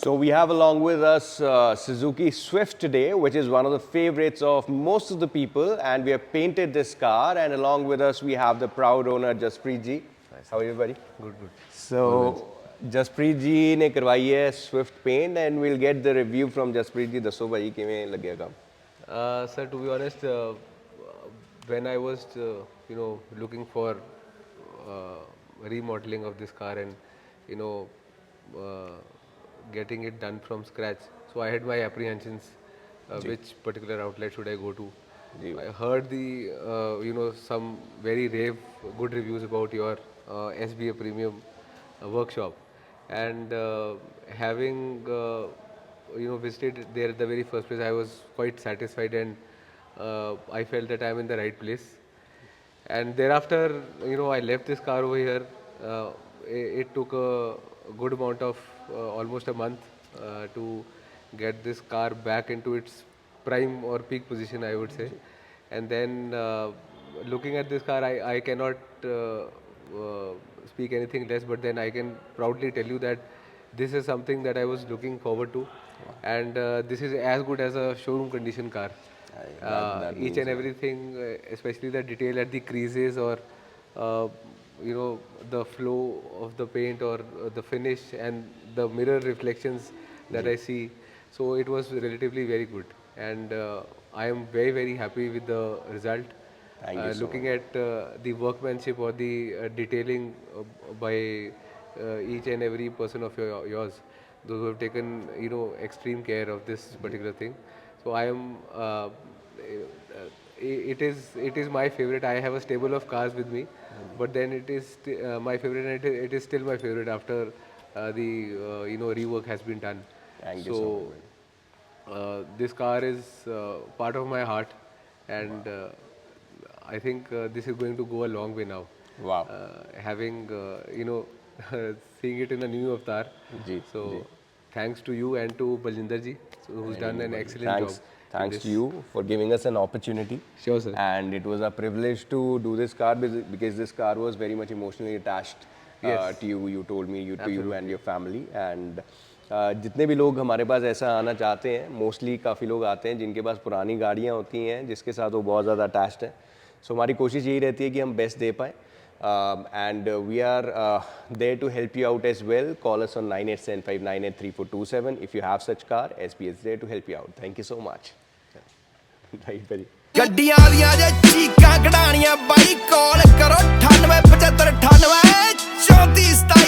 So we have along with us Suzuki Swift today, which is one of the favorites of most of the people, and we have painted this car. And along with us, we have the proud owner Jaspreet ji. Nice. How are you, buddy? Good, good. So Jaspreet ji ने करवाई है Swift paint, and we'll get the review from Jaspreet ji. दसो भाई किਵੇਂ लगਿਆ काम? Sir, to be honest, when I was, looking for remodeling of this car and, getting it done from scratch, so I had my apprehensions. Which particular outlet should I go to? I heard the, some very rave good reviews about your SBA premium workshop, and having visited there at the very first place, I was quite satisfied, and I felt that I am in the right place. And thereafter, I left this car over here. It took a good amount of almost a month to get this car back into its prime or peak position, I would say. And then looking at this car, I cannot speak anything less, but then I can proudly tell you that this is something that I was looking forward to, and this is as good as a showroom condition car. Each and everything, especially the detail at the creases, or the flow of the paint, or the finish, and the mirror reflections that I see. So it was relatively very good, and I am very, very happy with the result. Thank you so Looking at the workmanship or the detailing by each and every person of yours, those who have taken extreme care of this particular thing. So I am. It is my favorite. I have a stable of cars with me, but then it is my favorite, and it is still my favorite after the rework has been done. Thank you so much. This car is part of my heart, and I think this is going to go a long way now. Wow. Having seeing it in a new avatar. So thanks to you and to Baljinder ji, who's done an excellent job. Thanks to you for giving us an opportunity. Sure, sir. And it was a privilege to do this car because this car was very much emotionally attached to you. You told me to you and your family. And जितने भी लोग हमारे पास ऐसा आना चाहते हैं, mostly काफ़ी लोग आते हैं जिनके पास पुरानी गाड़ियाँ होती हैं जिसके साथ वो बहुत ज़्यादा अटैच्ड हैं. सो हमारी कोशिश यही रहती है कि हम बेस्ट दे पाएँ. And we are there to help you out as well. Call us on 9875983427 if you have such car. SBA is there to help you out. Thank you so much. Right, buddy. ਗੱਡੀਆਂ ਦੀਆਂ ਜੇ ਚੀਕਾਂ ਕਢਾਣੀਆਂ ਬਾਈ ਕਾਲ ਕਰੋ 987598 34